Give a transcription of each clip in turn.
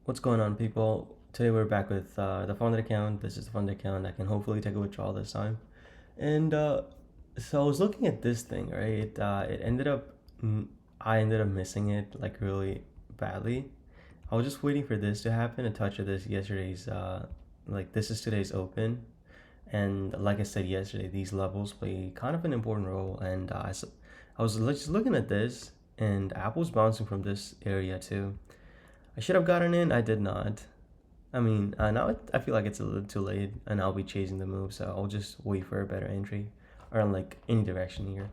What's going on, people? Today we're back with the funded account. This is the funded account that can hopefully take a withdrawal this time. And so I was looking at this thing, right? It ended up, I ended up missing it like really badly. I was just waiting for this to happen. A touch of this yesterday's, like this is today's open, and like I said yesterday, these levels play kind of an important role. And I was just looking at this, and Apple's bouncing from this area too. I should have gotten in. I did not. I mean, now I feel like it's a little too late, and I'll be chasing the move, so I'll just wait for a better entry, or in like any direction here.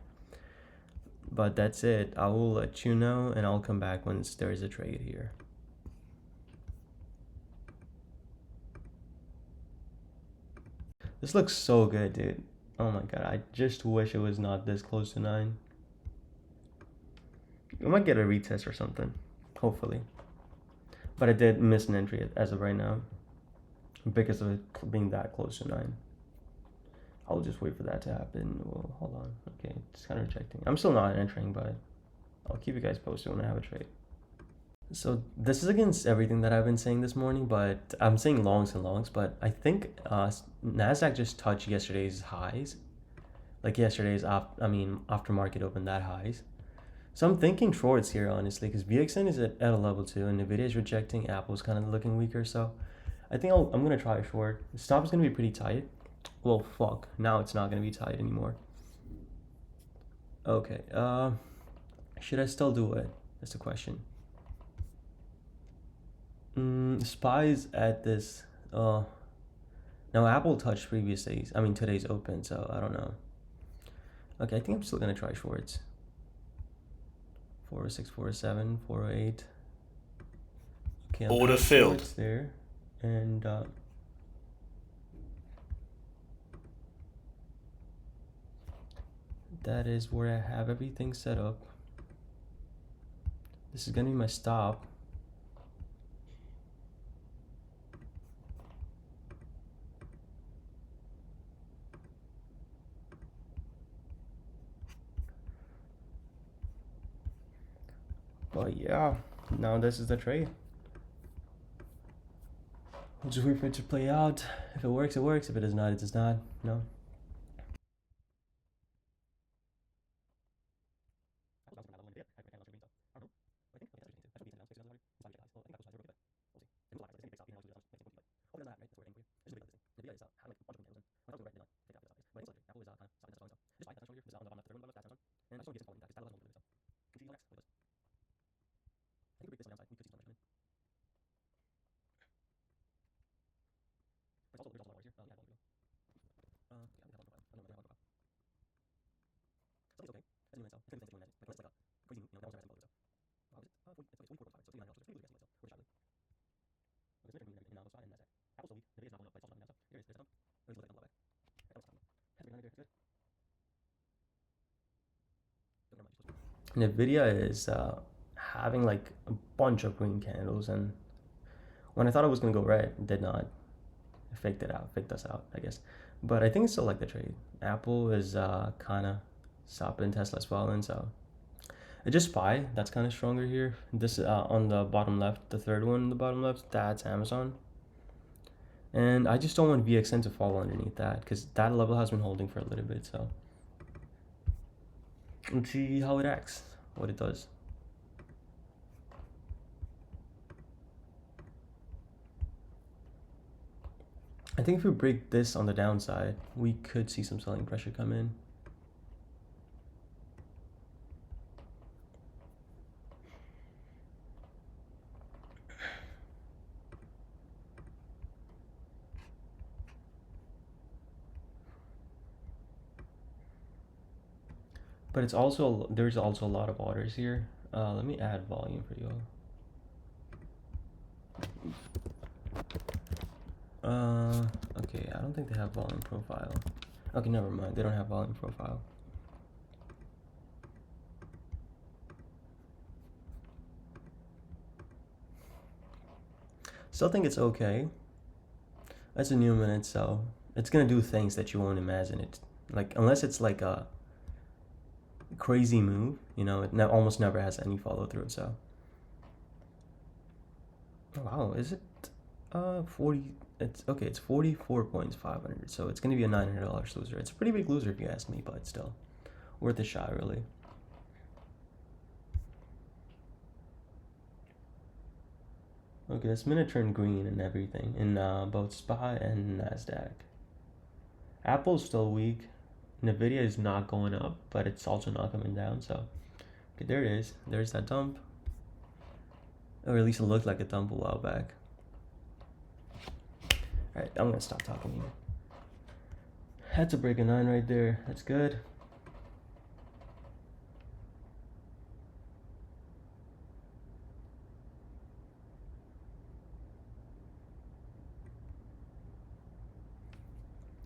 But that's it. I will let you know, and I'll come back once there is a trade here. This looks so good, dude. Oh my god, I just wish it was not this close to 9. We might get a retest or something, hopefully. But I did miss an entry as of right now because of it being that close to 9. I'll just wait for that to happen. Well, hold on. Okay, it's kind of rejecting. I'm still not entering, but I'll keep you guys posted when I have a trade. So this is against everything that I've been saying this morning, but I'm saying longs and longs. But I think Nasdaq just touched yesterday's highs, like yesterday's after market open that highs. So I'm thinking shorts here, honestly, because VXN is at a level 2 and Nvidia is rejecting. Apple's kind of looking weaker, so I think I'm gonna try a short. The stop is gonna be pretty tight. Well, fuck. Now it's not gonna be tight anymore. Okay. Should I still do it? That's the question. Spies at this. Now Apple touched previous days. I mean today's open, so I don't know. Okay, I think I'm still gonna try shorts. 406, 407, 408. Okay, Order filled. There, and that is where I have everything set up. This is gonna be my stop. But yeah, now this is the trade. We'll just wait for it to play out. If it works, it works. If it does not, it does not. No. Nvidia is having like a bunch of green candles, and when I thought it was gonna go red, it did not. It faked us out, I guess. But I think it's still like the trade. Apple is kind of stopping Tesla as well, and so I just SPY. That's kind of stronger here. This on the bottom left, the third one on the bottom left, that's Amazon. And I just don't want VXN to fall underneath that because that level has been holding for a little bit. So let's see how it acts, what it does. I think if we break this on the downside, we could see some selling pressure come in. But there's also a lot of orders here. Let me add volume for you all. Okay, I don't think they have volume profile. Okay, never mind. They don't have volume profile. Still think it's okay. That's a new minute, so it's gonna do things that you won't imagine it. Like unless it's like a crazy move, it almost never has any follow through. So Wow, is it 40? It's okay. It's 44 points, 500. So it's gonna be a $900 loser. It's a pretty big loser if you ask me, but still worth a shot, really. Okay, this minute turned green and everything in both SPY and Nasdaq. Apple's still weak. Nvidia is not going up, but it's also not coming down. So, okay, there it is. There's that dump, or at least it looked like a dump a while back. All right, I'm gonna stop talking here. Had to break a 9 right there. That's good.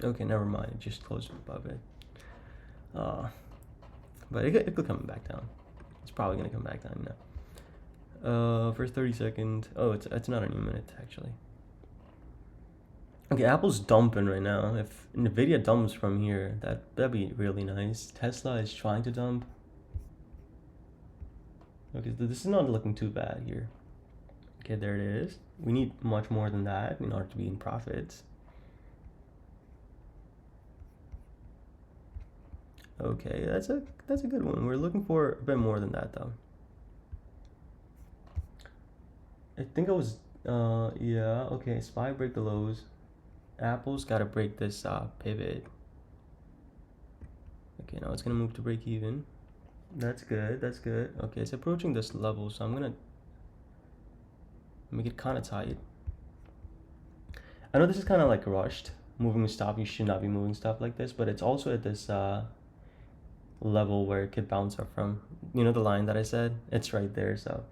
Okay, never mind. It just closed above it. But it could come back down. It's probably gonna come back down now. First 30 seconds. Oh, it's not a new minute actually. Okay, Apple's dumping right now. If Nvidia dumps from here, that'd be really nice. Tesla is trying to dump. Okay, this is not looking too bad here. Okay, there it is. We need much more than that in order to be in profits. Okay, that's a good one. We're looking for a bit more than that though. I think I was yeah, okay, SPY break the lows. Apple's gotta break this pivot. Okay, now it's gonna move to break even. That's good, that's good. Okay, it's approaching this level, so I'm gonna make it kinda tight. I know this is kinda like rushed. Moving stuff, you should not be moving stuff like this, but it's also at this level where it could bounce up from. You know the line that I said? It's right there, so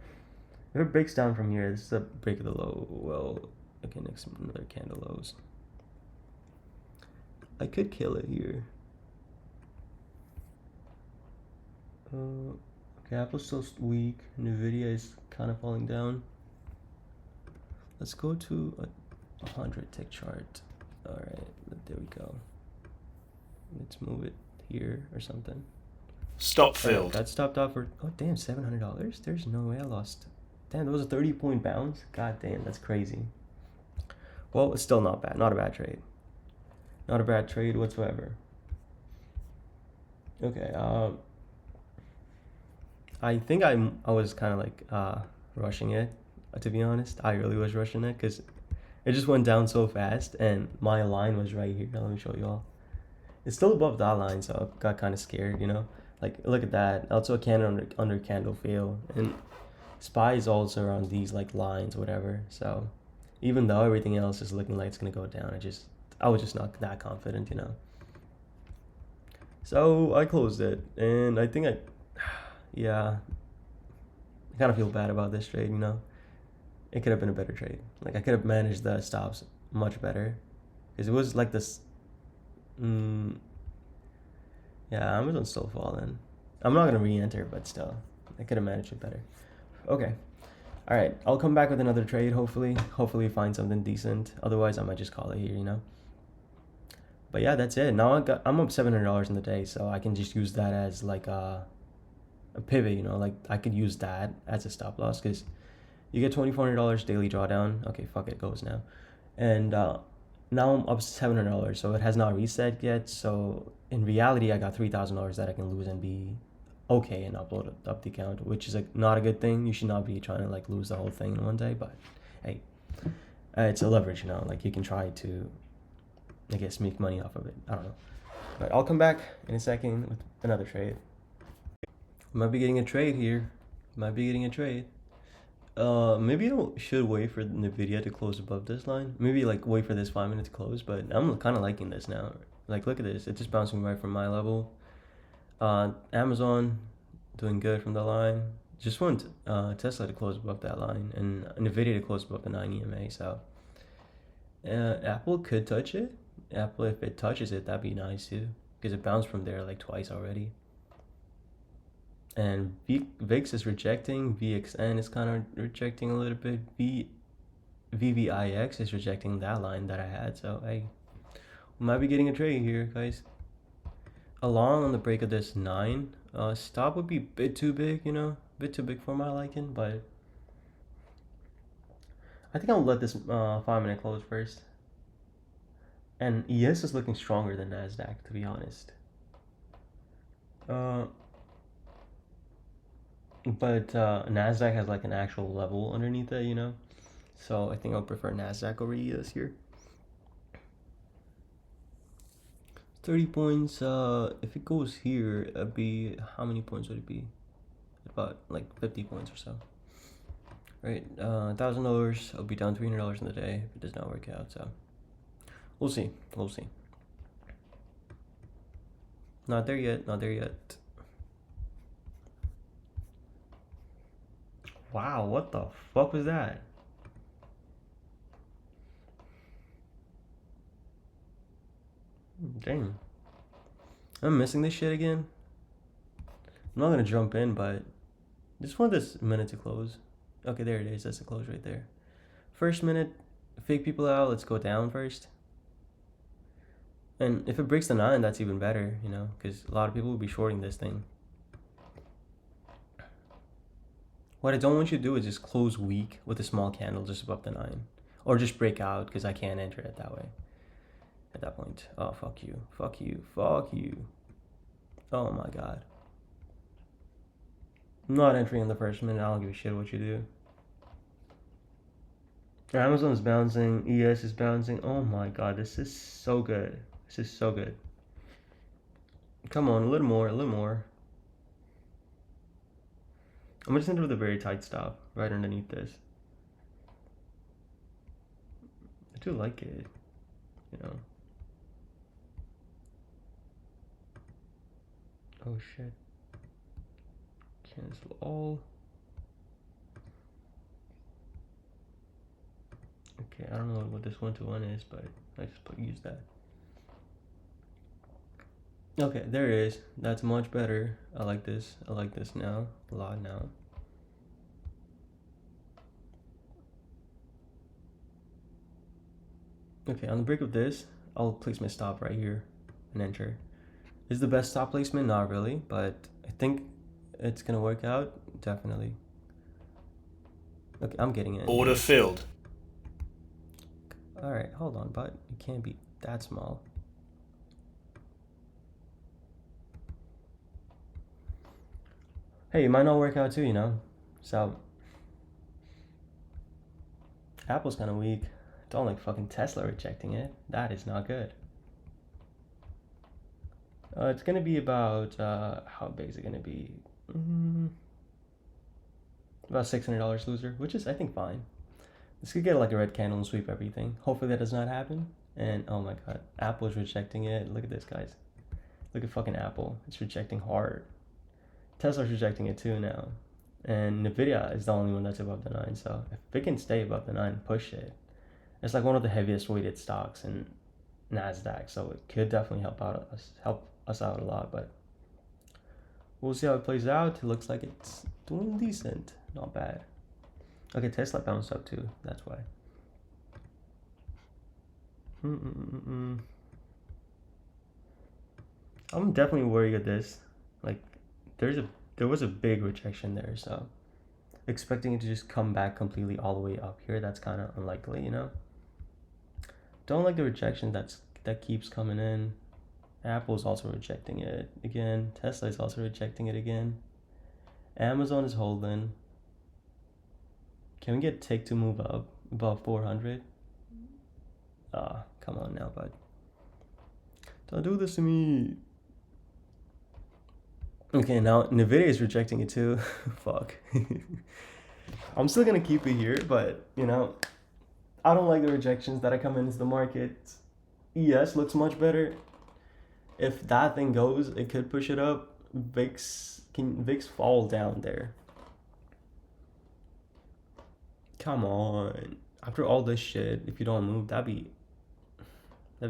if it breaks down from here, this is a break of the low. Well, okay, next another candle lows. I could kill it here. Okay, Apple's still weak. Nvidia is kind of falling down. Let's go to a 100 tick chart. All right, there we go. Let's move it here or something. Stop filled. That stopped off for, oh damn, $700. There's no way I lost. Damn, that was a 30-point bounce. God damn, that's crazy. Well, it's still not bad. Not a bad trade. Not a bad trade whatsoever. Okay. I think I was kind of like rushing it. To be honest, I really was rushing it because it just went down so fast, and my line was right here. Now, let me show you all. It's still above that line, so I got kind of scared, you know. Like, look at that. Also a candle under candle fail, and SPY is also around these like lines, whatever. So even though everything else is looking like it's gonna go down, I was just not that confident, you know. So I closed it, and I think yeah, I kind of feel bad about this trade, you know. It could have been a better trade. Like I could have managed the stops much better, because it was like this. Yeah, Amazon's still falling. I'm not gonna re-enter, but still, I could have managed it better. Okay, all right. I'll come back with another trade. Hopefully find something decent. Otherwise, I might just call it here, you know. But yeah, that's it. Now I'm up $700 in the day, so I can just use that as like a pivot, you know. Like I could use that as a stop loss because you get $2,400 daily drawdown. Okay, fuck it, goes now, and now I'm up $700, so it has not reset yet. So in reality, I got $3,000 that I can lose and be okay and upload up the account, which is like not a good thing. You should not be trying to like lose the whole thing in one day, but hey, it's a leverage, you know. Like you can try to, I guess, make money off of it. I don't know, but I'll come back in a second with another trade. Might be getting a trade here. Might be getting a trade. Maybe I should wait for Nvidia to close above this line. Maybe like wait for this 5 minute to close. But I'm kind of liking this now. Like look at this. It's just bouncing right from my level. Amazon doing good from the line. Just want Tesla to close above that line and Nvidia to close above the 9 EMA. So Apple could touch it. Apple, if it touches it, that'd be nice too, because it bounced from there like twice already. And VIX is rejecting. VXN is kind of rejecting a little bit. VVIX is rejecting that line that I had. So hey, we might be getting a trade here, guys. Along on the break of this 9, stop would be a bit too big, you know, a bit too big for my liking. But I think I'll let this 5 minute close first. And ES is looking stronger than Nasdaq, to be honest. Uh, but Nasdaq has like an actual level underneath it, you know. So I think I'll prefer Nasdaq over ES here. 30 points. If it goes here, it'd be, how many points would it be? About like 50 points or so. Right, $1,000. I'll be down $300 in the day if it does not work out. So we'll see. We'll see. Not there yet. Not there yet. Wow, what the fuck was that? Dang. I'm missing this shit again. I'm not gonna jump in, but just want this minute to close. Okay, there it is. That's the close right there. First minute, fake people out. Let's go down first. And if it breaks the 9, that's even better, you know, because a lot of people will be shorting this thing. What I don't want you to do is just close weak with a small candle just above the 9. Or just break out, because I can't enter it that way. At that point. Oh, fuck you. Fuck you. Fuck you. Oh my god. I'm not entering in the first minute. I don't give a shit what you do. Amazon is bouncing. ES is bouncing. Oh my god. This is so good. This is so good. Come on. A little more. A little more. I'm just into the very tight stop right underneath this. I do like it. You know. Oh shit. Cancel all. Okay, I don't know what this 1-to-1 is, but I just use that. Okay, there it is. That's much better. I like this. I like this now. A lot now. Okay, on the break of this, I'll place my stop right here and enter. Is the best stop placement? Not really, but I think it's gonna work out. Definitely. Okay, I'm getting it. Order filled. Alright, hold on, but it can't be that small. Hey, it might not work out too, you know? So, Apple's kind of weak. Don't like fucking Tesla rejecting it. That is not good. It's gonna be about, how big is it gonna be? About $600 loser, which is, I think, fine. This could get like a red candle and sweep everything. Hopefully that does not happen. And oh my god, Apple is rejecting it. Look at this, guys. Look at fucking Apple. It's rejecting hard. Tesla's rejecting it too now. And Nvidia is the only one that's above the 9. So if it can stay above the 9, push it. It's like one of the heaviest weighted stocks in Nasdaq, so it could definitely help us out a lot. But we'll see how it plays out. It looks like it's doing decent, not bad. Okay, Tesla bounced up too. That's why. I'm definitely worried at this. Like, there was a big rejection there, so expecting it to just come back completely all the way up here, that's kind of unlikely, you know. Don't like the rejection that keeps coming in. Apple's also rejecting it again. Tesla is also rejecting it again. Amazon is holding. Can we get Take to move up above 400? Come on now, bud. Don't do this to me. Okay, now Nvidia is rejecting it too. Fuck. I'm still gonna keep it here, but you know, I don't like the rejections that are coming into the market. ES looks much better. If that thing goes, it could push it up. VIX fall down there? Come on. After all this shit, if you don't move, that'd be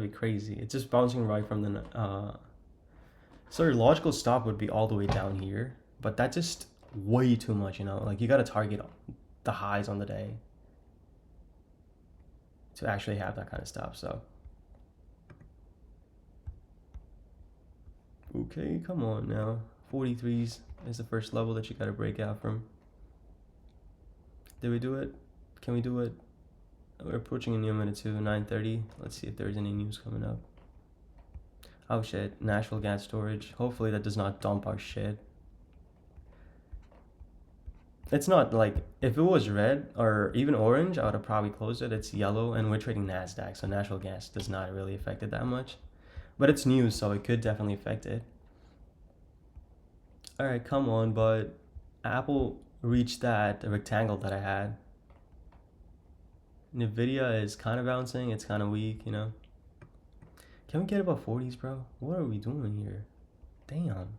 crazy. It's just bouncing right from the so your logical stop would be all the way down here, but that's just way too much, you know? Like, you gotta target the highs on the day to actually have that kind of stop, so. Okay, come on now. 43s is the first level that you gotta break out from. Did we do it? Can we do it? We're approaching a new minute too, 9:30. Let's see if there's any news coming up. Oh shit, Nashville gas storage. Hopefully that does not dump our shit. It's not like, if it was red or even orange, I would have probably closed it. It's yellow and we're trading NASDAQ, so Nashville gas does not really affect it that much. But it's news, so it could definitely affect it. Alright, come on, but Apple reached that rectangle that I had. Nvidia is kind of bouncing, it's kind of weak, you know. Can we get above 40s, bro? What are we doing here? Damn.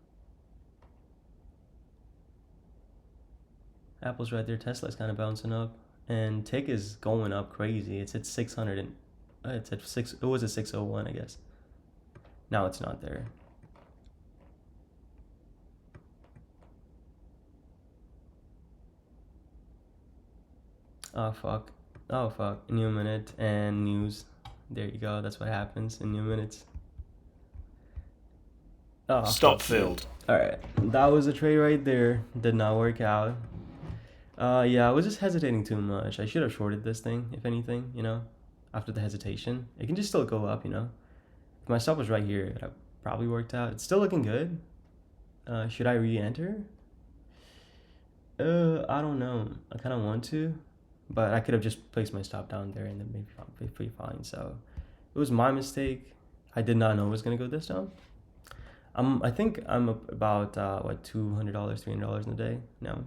Apple's right there. Tesla's kind of bouncing up, and Tick is going up crazy. It's at 600 and it's at six. It was at 601, I guess. Now it's not there. Oh fuck. Oh fuck. New minute and news. There you go. That's what happens in new minutes. Oh, Stop filled. Alright. That was a trade right there. Did not work out. Yeah, I was just hesitating too much. I should have shorted this thing, if anything, you know, after the hesitation. It can just still go up, you know. If my stop was right here, it probably worked out. It's still looking good. Should I re-enter? I don't know. I kind of want to, but I could have just placed my stop down there and then maybe be pretty fine. So it was my mistake. I did not know it was gonna go this down. I think I'm up about what, $200, $300 in a day now,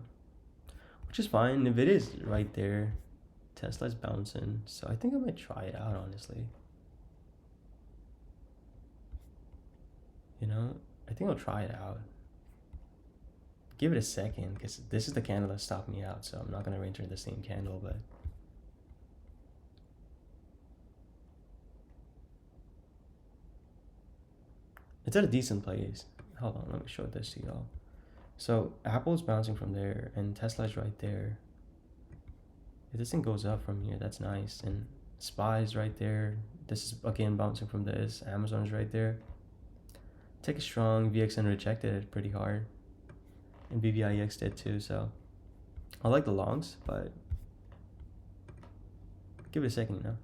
which is fine. If it is right there, Tesla's bouncing, so I think I might try it out, honestly. You know, I think I'll try it out. Give it a second, because this is the candle that stopped me out, so I'm not going to re-enter the same candle, but... it's at a decent place. Hold on, let me show this to y'all. So Apple's bouncing from there, and Tesla's right there. If this thing goes up from here, that's nice. And SPY's right there. This is again bouncing from this. Amazon's right there. Take a strong. VXN rejected it pretty hard, and BVIX did too. So I like the longs, but give it a second, you know.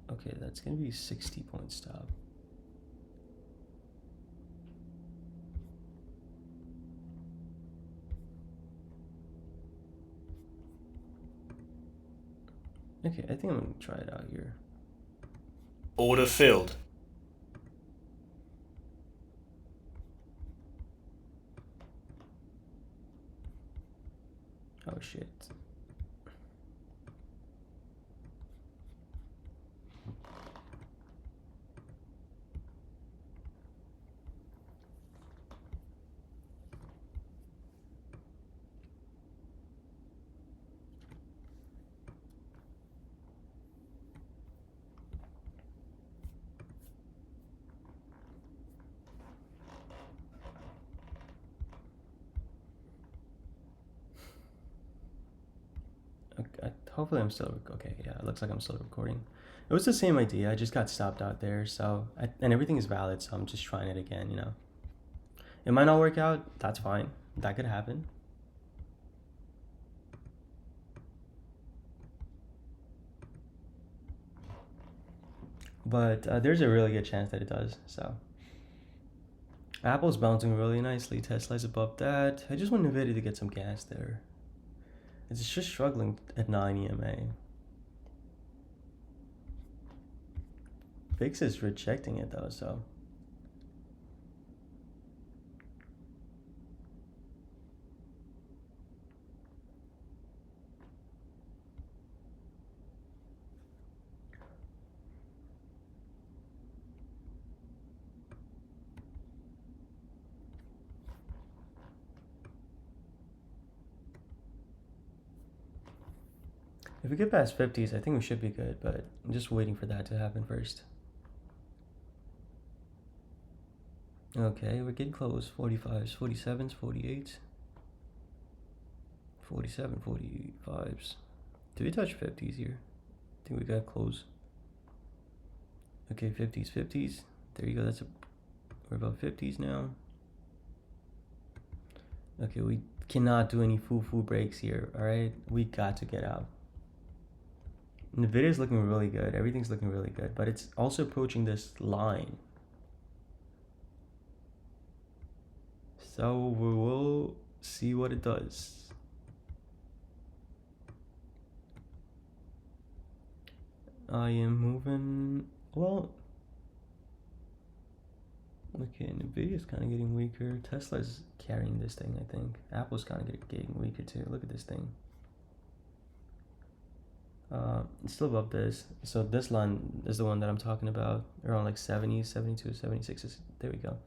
Okay, that's gonna be 60-point stop. Okay, I think I'm gonna try it out here. Order filled. Oh shit. Okay, hopefully I'm still okay. Yeah, it looks like I'm still recording. It was the same idea. I just got stopped out there, so and everything is valid. So I'm just trying it again. You know, it might not work out. That's fine. That could happen. But there's a really good chance that it does. So Apple's bouncing really nicely. Tesla's above that. I just want Nvidia to get some gas there. It's just struggling at 9 EMA. VIX is rejecting it though, so. If we get past 50s, I think we should be good, but I'm just waiting for that to happen first. Okay, we're getting close. 45s, 47s, 48s. 47, 45s. Do we touch 50s here? think we got close. Okay, 50s, 50s. There you go. We're about 50s now. Okay, we cannot do any foo breaks here. All right, we got to get out. And the video's looking really good. Everything's looking really good, but it's also approaching this line. So we will see what it does. I am moving. Well, okay, Nvidia's kind of getting weaker. Tesla's carrying this thing, I think. Apple's kind of getting weaker too. Look at this thing. It's still above this. So this line is the one that I'm talking about. Around like 70, 72, 76. There we go.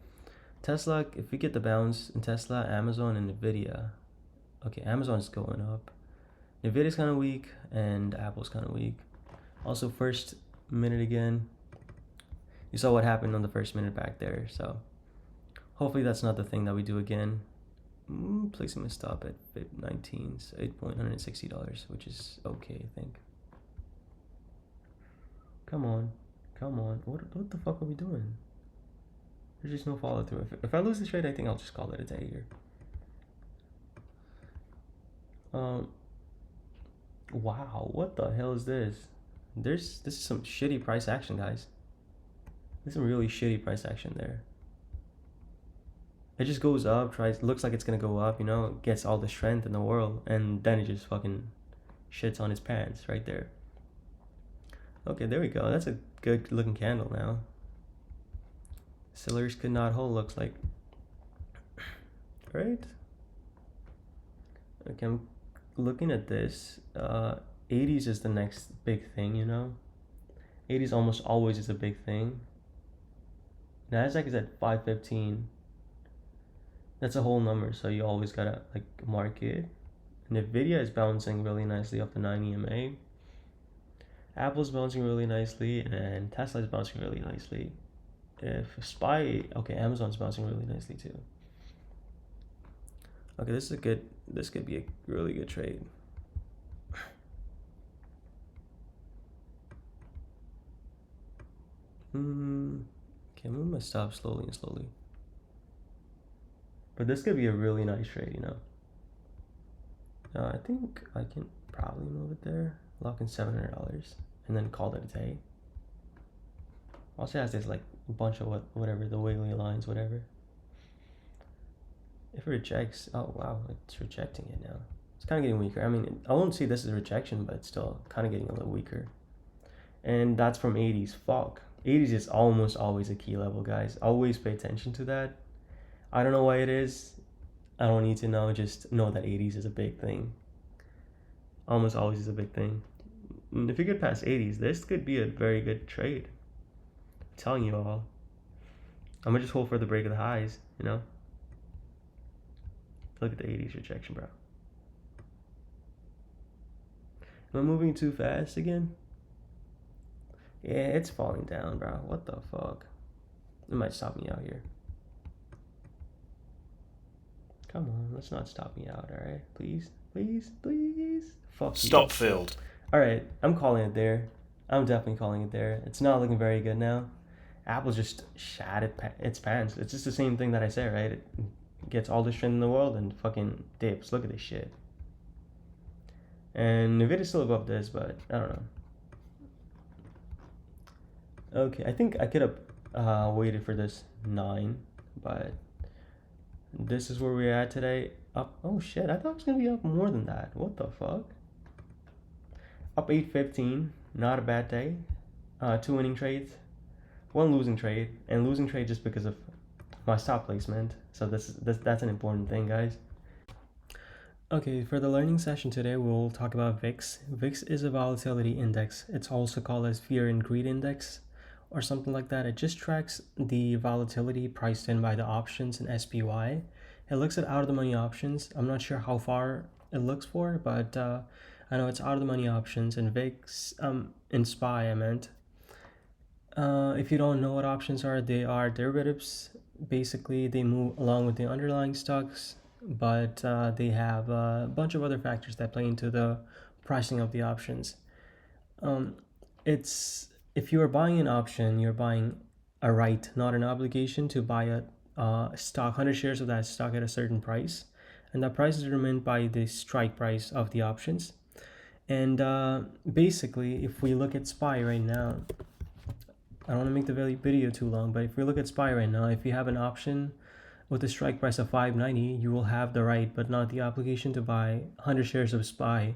Tesla, if we get the bounce in Tesla, Amazon, and Nvidia. Okay, Amazon's going up. Nvidia's kind of weak, and Apple's kind of weak. Also, first minute again. You saw what happened on the first minute back there, so hopefully that's not the thing that we do again. Placing my stop at 19, so $8.160, which is okay, I think. Come on. What the fuck are we doing? There's just no follow through. If I lose this trade, I think I'll just call it a day here. Wow, what the hell is this? This is some shitty price action, guys. There's some really shitty price action there. It just goes up, looks like it's gonna go up, gets all the strength in the world, and then it just fucking shits on its pants right there. Okay, there we go. That's a good looking candle now. Sellers could not hold, looks like. Right? Okay, I'm looking at this. 80s is the next big thing, 80s almost always is a big thing. Nasdaq is at 515. That's a whole number, so you always gotta mark it. Nvidia is bouncing really nicely off the 9 EMA. Apple's bouncing really nicely, and Tesla is bouncing really nicely. Amazon's bouncing really nicely too. Okay, this could be a really good trade. Okay, I'm gonna stop slowly. But this could be a really nice trade, I think I can probably move it there, lock in $700, and then call it a day. Also has this a bunch of whatever, the wiggly lines, whatever. If it rejects, oh wow, it's rejecting it now. It's kind of getting weaker. I mean, I won't see this as a rejection, but it's still kind of getting a little weaker. And that's from 80s. Fuck. 80s is almost always a key level, guys. Always pay attention to that. I don't know why it is. I don't need to know. Just know that 80s is a big thing. Almost always is a big thing. And if you get past 80s, this could be a very good trade. I'm telling you all. I'm gonna just hold for the break of the highs, Look at the 80s rejection, bro. Am I moving too fast again? Yeah, it's falling down, bro. What the fuck? It might stop me out here. Come on, let's not stop me out, alright? Please. Fuck you. Stop filled. Alright, I'm calling it there. I'm definitely calling it there. It's not looking very good now. Apple just shat its pants. It's just the same thing that I said, right? It gets all the strength in the world and fucking dips. Look at this shit. And Nvidia's still above this, but I don't know. Okay, I think I could have waited for this 9, but this is where we're at today. Up. Oh shit, I thought it was gonna be up more than that. What the fuck? Up 815. Not a bad day. 2 winning trades, 1 losing trade, and losing trade just because of my stop placement. So that's an important thing, guys. Okay, for the learning session today, we'll talk about VIX. VIX is a volatility index. It's also called as fear and greed index or something like that. It just tracks the volatility priced in by the options in SPY. It looks at out of the money options. I'm not sure how far it looks for, but I know it's out of the money options and VIX, in SPY I meant. If you don't know what options are, they are derivatives. Basically, they move along with the underlying stocks, but they have a bunch of other factors that play into the pricing of the options. it's if you are buying an option, you're buying a right, not an obligation to buy a stock, 100 shares of that stock at a certain price, and that price is determined by the strike price of the options. And basically, if we look at SPY right now, I don't want to make the video too long, but if we look at SPY right now, if you have an option with a strike price of 590, you will have the right but not the obligation to buy 100 shares of SPY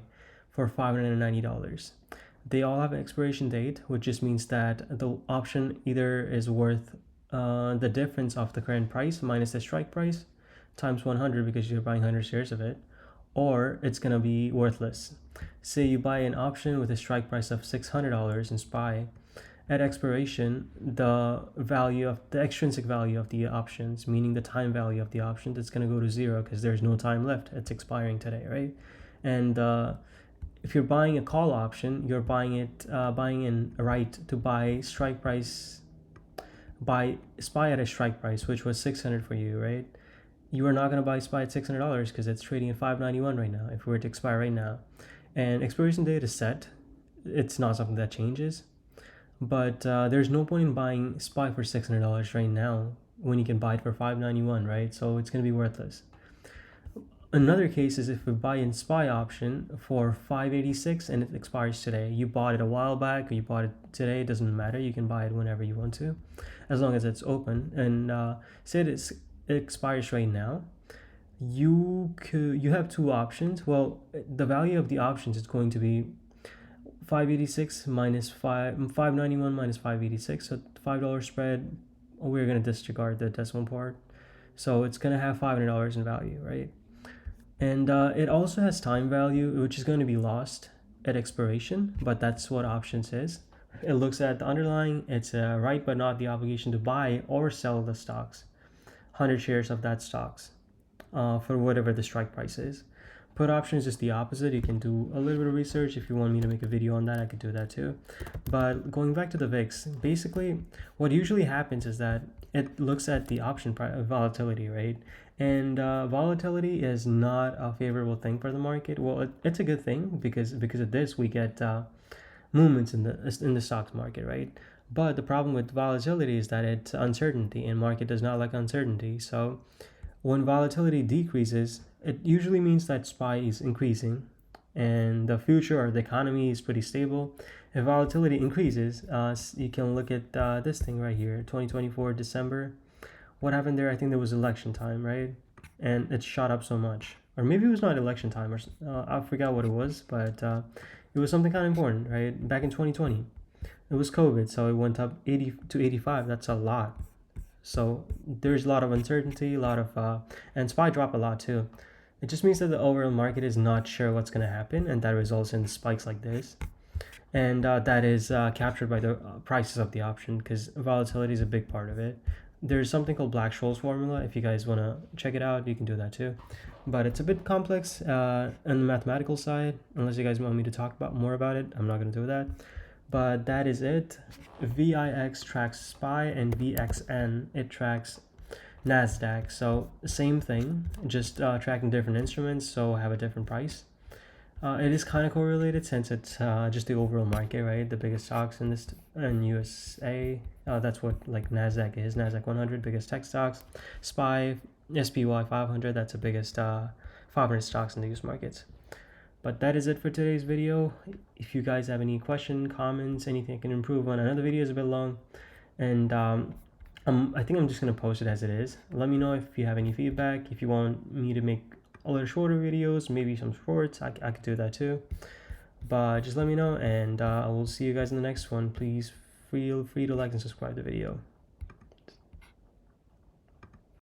for $590. They all have an expiration date, which just means that the option either is worth the difference of the current price minus the strike price times 100 because you're buying 100 shares of it, or it's going to be worthless. Say you buy an option with a strike price of $600 in SPY. At expiration, the value of the extrinsic value of the options, meaning the time value of the option, that's going to go to zero because there's no time left. It's expiring today, right? And if you're buying a call option, you're buying in a right to buy strike price, buy SPY at a strike price, which was 600 for you, right? You are not going to buy SPY at $600 because it's trading at 591 right now. If it were to expire right now, and expiration date is set, it's not something that changes. But there's no point in buying SPY for $600 right now when you can buy it for $591, right? So it's going to be worthless. Another case is if we buy in SPY option for $586 and it expires today. You bought it a while back or you bought it today, it doesn't matter. You can buy it whenever you want to, as long as it's open. And say it expires right now. You have two options. Well, the value of the options is going to be 586 minus 591 minus 586, so $5 spread. We're going to disregard the decimal part, so it's going to have $500 in value, right? And it also has time value, which is going to be lost at expiration, but that's what options is. It looks at the underlying, it's a right but not the obligation to buy or sell the stocks, 100 shares of that stocks for whatever the strike price is. Put option is just the opposite. You can do a little bit of research. If you want me to make a video on that, I could do that too. But going back to the VIX, basically what usually happens is that it looks at the option volatility, right? And volatility is not a favorable thing for the market. Well, it's a good thing because of this we get movements in the stocks market, right? But the problem with volatility is that it's uncertainty, and market does not like uncertainty. So when volatility decreases, it usually means that SPY is increasing and the future or the economy is pretty stable. If volatility increases, you can look at this thing right here, 2024 December. What happened there? I think there was election time, right? And it shot up so much. Or maybe it was not election time, or I forgot what it was, but it was something kind of important, right? Back in 2020, it was COVID, so it went up 80 to 85. That's a lot. So there's a lot of uncertainty, and SPY dropped a lot too. It just means that the overall market is not sure what's going to happen, and that results in spikes like this. And that is captured by the prices of the option because volatility is a big part of it. There's something called Black-Scholes formula. If you guys want to check it out, you can do that too. But it's a bit complex on the mathematical side. Unless you guys want me to talk more about it, I'm not going to do that. But that is it. VIX tracks SPY and VXN, it tracks NASDAQ. So same thing, just tracking different instruments, so have a different price. It is kind of correlated since it's just the overall market, right? The biggest stocks in USA. That's what like NASDAQ is. NASDAQ 100, biggest tech stocks. SPY, SPY 500, that's the biggest 500 stocks in the US markets. But that is it for today's video. If you guys have any question, comments, anything I can improve on, I know the video is a bit long, and I think I'm just gonna post it as it is. Let me know if you have any feedback. If you want me to make a little shorter videos, maybe some shorts, I could do that too. But just let me know, and I will see you guys in the next one. Please feel free to like and subscribe the video.